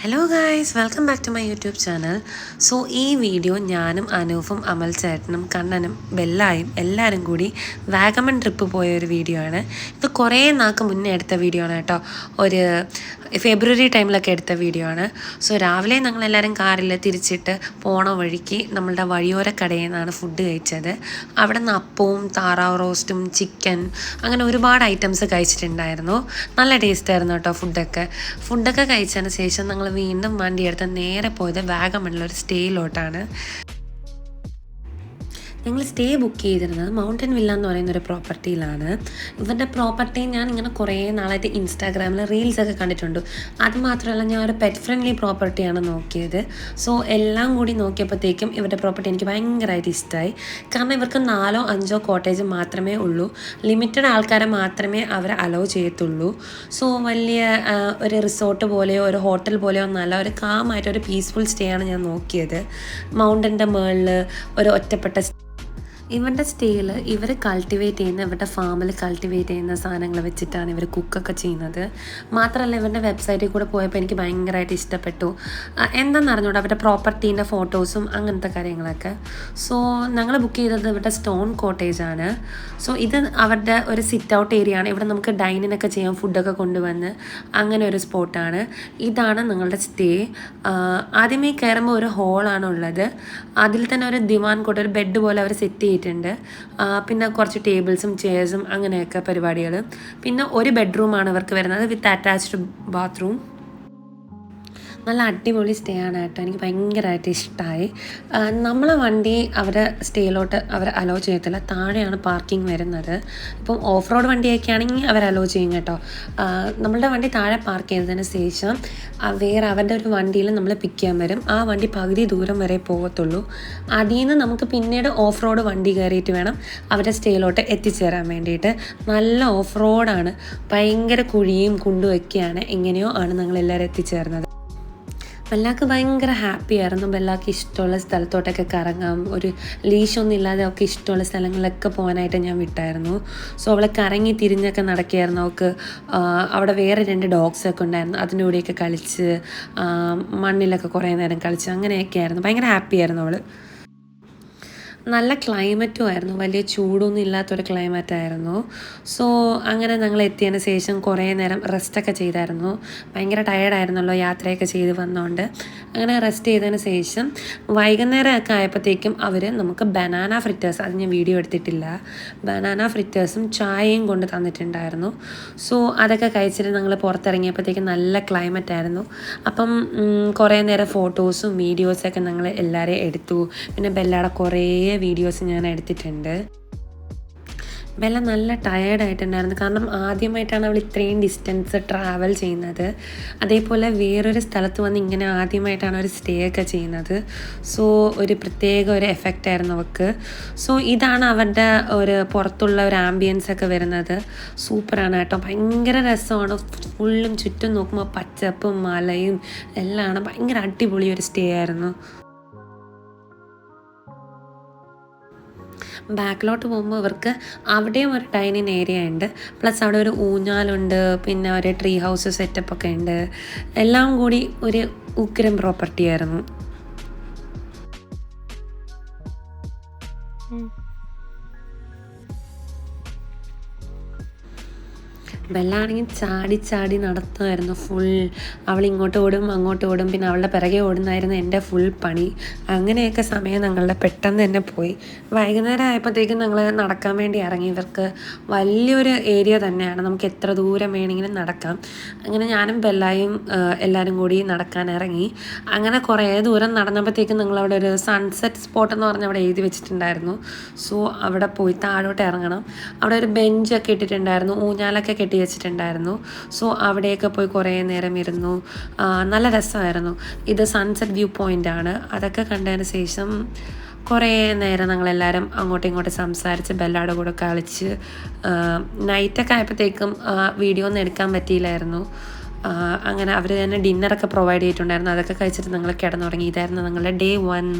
Hello guys, welcome back to my YouTube channel. So ഈ video ഞാനും അനൂഫും അമൽ ചേട്ടനും കണ്ണനും ബെല്ലായും എല്ലാവരും കൂടി വാഗമൺ ട്രിപ്പ് പോയ ഒരു വീഡിയോ ആണ്. ഇത് കുറേ നാൾക്ക് മുന്നേ എടുത്ത വീഡിയോ ആണ് കേട്ടോ. ഒരു ഫെബ്രുവരി ടൈമിലൊക്കെ എടുത്ത വീഡിയോ ആണ്. സോ രാവിലെ ഞങ്ങളെല്ലാവരും കാറിൽ തിരിച്ചിട്ട് പോണ വഴിക്ക് നമ്മളുടെ വഴിയോര കടയിൽ നിന്നാണ് ഫുഡ് കഴിച്ചത്. അവിടെ നിന്ന് അപ്പവും താറാവ് റോസ്റ്റും ചിക്കൻ അങ്ങനെ ഒരുപാട് ഐറ്റംസ് കഴിച്ചിട്ടുണ്ടായിരുന്നു. നല്ല ടേസ്റ്റായിരുന്നു കേട്ടോ ഫുഡൊക്കെ കഴിച്ചതിന് ശേഷം ഞങ്ങൾ വീണ്ടും വണ്ടിയെടുത്ത് നേരെ പോയത് വാഗമണിലൊരു സ്റ്റേയിലോട്ടാണ്. ഞങ്ങൾ സ്റ്റേ ബുക്ക് ചെയ്തിരുന്നത് മൗണ്ടൻ വില്ല എന്ന് പറയുന്നൊരു പ്രോപ്പർട്ടിയിലാണ്. ഇവരുടെ പ്രോപ്പർട്ടി ഞാൻ ഇങ്ങനെ കുറേ നാളായിട്ട് ഇൻസ്റ്റാഗ്രാമിൽ റീൽസൊക്കെ കണ്ടിട്ടുണ്ട്. അതുമാത്രമല്ല, ഞാൻ ഒരു പെറ്റ് ഫ്രണ്ട്ലി പ്രോപ്പർട്ടിയാണ് നോക്കിയത്. സോ എല്ലാം കൂടി നോക്കിയപ്പോഴത്തേക്കും ഇവരുടെ പ്രോപ്പർട്ടി എനിക്ക് ഭയങ്കരമായിട്ട് ഇഷ്ടമായി. കാരണം ഇവർക്ക് 4-5 കോട്ടേജ് മാത്രമേ ഉള്ളൂ. ലിമിറ്റഡ് ആൾക്കാരെ മാത്രമേ അവർ അലോ ചെയ്യത്തുള്ളൂ. സോ വലിയ ഒരു റിസോർട്ട് പോലെയോ ഒരു ഹോട്ടൽ പോലെയോ ഒന്നല്ല, ഒരു കാമായിട്ട് ഒരു പീസ്ഫുൾ സ്റ്റേ ആണ് ഞാൻ നോക്കിയത്. മൗണ്ടൻ്റെ മുകളിൽ ഒരു ഒറ്റപ്പെട്ട ഇവരുടെ സ്റ്റേയിൽ ഇവർ കൾട്ടിവേറ്റ് ചെയ്യുന്ന, ഇവരുടെ ഫാമിൽ കൾട്ടിവേറ്റ് ചെയ്യുന്ന സാധനങ്ങൾ വെച്ചിട്ടാണ് ഇവർ കുക്കൊക്കെ ചെയ്യുന്നത്. മാത്രമല്ല, ഇവരുടെ വെബ്സൈറ്റിൽ കൂടെ പോയപ്പോൾ എനിക്ക് ഭയങ്കരമായിട്ട് ഇഷ്ടപ്പെട്ടു. എന്താണെന്ന് അറിഞ്ഞൂടെ, അവരുടെ പ്രോപ്പർട്ടീൻ്റെ ഫോട്ടോസും അങ്ങനത്തെ കാര്യങ്ങളൊക്കെ. സോ ഞങ്ങൾ ബുക്ക് ചെയ്തത് ഇവരുടെ സ്റ്റോൺ കോട്ടേജാണ്. സോ ഇത് അവരുടെ ഒരു സിറ്റ് ഔട്ട് ഏരിയ ആണ്. ഇവിടെ നമുക്ക് ഡൈനിനൊക്കെ ചെയ്യാം, ഫുഡൊക്കെ കൊണ്ടുവന്ന് അങ്ങനെ ഒരു സ്പോട്ടാണ്. ഇതാണ് നിങ്ങളുടെ സ്റ്റേ. ആദ്യമേ കയറുമ്പോൾ ഒരു ഹോളാണ് ഉള്ളത്. അതിൽ തന്നെ ഒരു ദിവാൻ കോട്ട്, ഒരു ബെഡ് പോലെ അവർ സെറ്റ് ചെയ്തിട്ടുണ്ട്. പിന്നെ കുറച്ച് ടേബിൾസും ചെയർസും അങ്ങനെയൊക്കെ പരിപാടികൾ. പിന്നെ ഒരു ബെഡ്റൂമാണ് ഇവർക്ക് വരുന്നത് വിത്ത് അറ്റാച്ച്ഡ് ബാത്റൂം. നല്ല അടിപൊളി സ്റ്റേ ആണ് കേട്ടോ, എനിക്ക് ഭയങ്കരമായിട്ട് ഇഷ്ടമായി. നമ്മളെ വണ്ടി അവരുടെ സ്റ്റേയിലോട്ട് അവർ അലോ ചെയ്യത്തില്ല, താഴെയാണ് പാർക്കിംഗ് വരുന്നത്. ഇപ്പം ഓഫ് റോഡ് വണ്ടിയൊക്കെ ആണെങ്കിൽ അവർ അലോ ചെയ്യും കേട്ടോ. നമ്മളുടെ വണ്ടി താഴെ പാർക്ക് ചെയ്തതിന് ശേഷം വേറെ അവരുടെ ഒരു വണ്ടിയിൽ നമ്മൾ പിക്ക് ചെയ്യാൻ വരും. ആ വണ്ടി പകുതി ദൂരം വരെ പോകത്തുള്ളൂ. അതിൽ നിന്ന് നമുക്ക് പിന്നീട് ഓഫ് റോഡ് വണ്ടി കയറിയിട്ട് വേണം അവരുടെ സ്റ്റേയിലോട്ട് എത്തിച്ചേരാൻ വേണ്ടിയിട്ട്. നല്ല ഓഫ് റോഡാണ്, ഭയങ്കര കുഴിയും കുണ്ടുമൊക്കെയാണ്. എങ്ങനെയോ ആണ് ഞങ്ങളെല്ലാവരും എത്തിച്ചേർന്നത്. ബെല്ലാക്ക് ഭയങ്കര ഹാപ്പി ആയിരുന്നു. ബെല്ലാക്ക് ഇഷ്ടമുള്ള സ്ഥലത്തോട്ടൊക്കെ കറങ്ങാം, ഒരു ലീഷൊന്നും ഇല്ലാതെ അവൾക്ക് ഇഷ്ടമുള്ള സ്ഥലങ്ങളിലൊക്കെ പോകാനായിട്ട് ഞാൻ വിട്ടായിരുന്നു. സോ അവളെ കറങ്ങി തിരിഞ്ഞൊക്കെ നടക്കുകയായിരുന്നു. അവൾക്ക് അവിടെ വേറെ 2 ഡോഗ്സൊക്കെ ഉണ്ടായിരുന്നു, അതിൻ്റെ കൂടെയൊക്കെ കളിച്ച് മണ്ണിലൊക്കെ കുറേ നേരം കളിച്ച് അങ്ങനെയൊക്കെ ആയിരുന്നു. ഭയങ്കര ഹാപ്പി ആയിരുന്നു അവൾ. നല്ല ക്ലൈമറ്റും ആയിരുന്നു, വലിയ ചൂടൊന്നും ഇല്ലാത്തൊരു ക്ലൈമറ്റായിരുന്നു. സോ അങ്ങനെ ഞങ്ങൾ എത്തിയതിന് ശേഷം കുറേ നേരം റെസ്റ്റൊക്കെ ചെയ്തായിരുന്നു. ഭയങ്കര ടയേർഡായിരുന്നല്ലോ യാത്രയൊക്കെ ചെയ്ത് വന്നതുകൊണ്ട്. അങ്ങനെ റെസ്റ്റ് ചെയ്തതിന് ശേഷം വൈകുന്നേരമൊക്കെ ആയപ്പോഴത്തേക്കും അവർ നമുക്ക് ബനാന ഫ്രിറ്റേഴ്സ്, അത് ഞാൻ വീഡിയോ എടുത്തിട്ടില്ല, ബനാന ഫ്രിറ്റേഴ്സും ചായയും കൊണ്ട് തന്നിട്ടുണ്ടായിരുന്നു. സോ അതൊക്കെ കഴിച്ചിട്ട് ഞങ്ങൾ പുറത്തിറങ്ങിയപ്പോഴത്തേക്കും നല്ല ക്ലൈമറ്റായിരുന്നു. അപ്പം കുറേ നേരം ഫോട്ടോസും വീഡിയോസൊക്കെ ഞങ്ങൾ എല്ലാവരെയും എടുത്തു. പിന്നെ ബെല്ലയുടെ കുറേ വീഡിയോസ് ഞാൻ എടുത്തിട്ടുണ്ട്. ബെല്ല നല്ല ടയേർഡായിട്ടുണ്ടായിരുന്നു, കാരണം ആദ്യമായിട്ടാണ് അവൾ ഇത്രയും ഡിസ്റ്റൻസ് ട്രാവൽ ചെയ്യുന്നത്. അതേപോലെ വേറൊരു സ്ഥലത്ത് വന്ന് ഇങ്ങനെ ആദ്യമായിട്ടാണ് അവർ സ്റ്റേ ഒക്കെ ചെയ്യുന്നത്. സോ ഒരു പ്രത്യേക ഒരു എഫക്റ്റ് ആയിരുന്നു അവൾക്ക്. സോ ഇതാണ് അവരുടെ ഒരു പുറത്തുള്ള ഒരു ആംബിയൻസ് ഒക്കെ വരുന്നത്. സൂപ്പറാണ് കേട്ടോ, ഭയങ്കര രസമാണ്. ഫുള്ളും ചുറ്റും നോക്കുമ്പോൾ പച്ചപ്പും മലയും എല്ലാമാണ്. ഭയങ്കര അടിപൊളി ഒരു സ്റ്റേ ആയിരുന്നു. ബാക്കിലോട്ട് പോകുമ്പോൾ ഇവർക്ക് അവിടെയും ഒരു ഡൈനിങ് ഏരിയ ഉണ്ട്, പ്ലസ് അവിടെ ഒരു ഊഞ്ഞാലുണ്ട്, പിന്നെ ഒരു ട്രീ ഹൗസ് സെറ്റപ്പൊക്കെ ഉണ്ട്. എല്ലാം കൂടി ഒരു ഉഗ്രം പ്രോപ്പർട്ടി ആയിരുന്നു. ബെല്ലാണെങ്കിൽ ചാടി ചാടി നടത്തുമായിരുന്നു ഫുൾ. അവൾ ഇങ്ങോട്ട് ഓടും അങ്ങോട്ട് ഓടും, പിന്നെ അവളുടെ പിറകെ ഓടുന്നായിരുന്നു എൻ്റെ ഫുൾ പണി. അങ്ങനെയൊക്കെ സമയം ഞങ്ങളുടെ പെട്ടെന്ന് തന്നെ പോയി. വൈകുന്നേരം ആയപ്പോഴത്തേക്കും ഞങ്ങൾ നടക്കാൻ വേണ്ടി ഇറങ്ങി. ഇവർക്ക് വലിയൊരു ഏരിയ തന്നെയാണ്, നമുക്ക് എത്ര ദൂരം വേണമെങ്കിലും നടക്കാം. അങ്ങനെ ഞാനും ബെല്ലായും എല്ലാവരും കൂടി നടക്കാൻ ഇറങ്ങി. അങ്ങനെ കുറേ ദൂരം നടന്നപ്പോഴത്തേക്കും ഞങ്ങളവിടെ ഒരു സൺസെറ്റ് സ്പോട്ട് എന്ന് പറഞ്ഞ് അവിടെ എഴുതി വെച്ചിട്ടുണ്ടായിരുന്നു. സോ അവിടെ പോയി താഴോട്ട് ഇറങ്ങണം. അവിടെ ഒരു ബെഞ്ചൊക്കെ ഇട്ടിട്ടുണ്ടായിരുന്നു, ഊഞ്ഞാലൊക്കെ കെട്ടി വെച്ചിട്ടുണ്ടായിരുന്നു. സോ അവിടെയൊക്കെ പോയി കുറേ നേരം ഇരുന്നു. നല്ല രസമായിരുന്നു. ഇത് സൺസെറ്റ് വ്യൂ പോയിൻ്റ് ആണ്. അതൊക്കെ കണ്ടതിന് ശേഷം കുറേ നേരം ഞങ്ങളെല്ലാവരും അങ്ങോട്ടും ഇങ്ങോട്ടും സംസാരിച്ച് ബെല്ലയുടെ കൂടെ കളിച്ച്. നൈറ്റൊക്കെ ആയപ്പോഴത്തേക്കും വീഡിയോ ഒന്നും എടുക്കാൻ പറ്റിയില്ലായിരുന്നു. അങ്ങനെ അവർ തന്നെ ഡിന്നറൊക്കെ പ്രൊവൈഡ് ചെയ്തിട്ടുണ്ടായിരുന്നു. അതൊക്കെ കഴിച്ചിട്ട് ഞങ്ങൾ കിടന്നുറങ്ങി. ഇതായിരുന്നു ഞങ്ങളുടെ Day 1.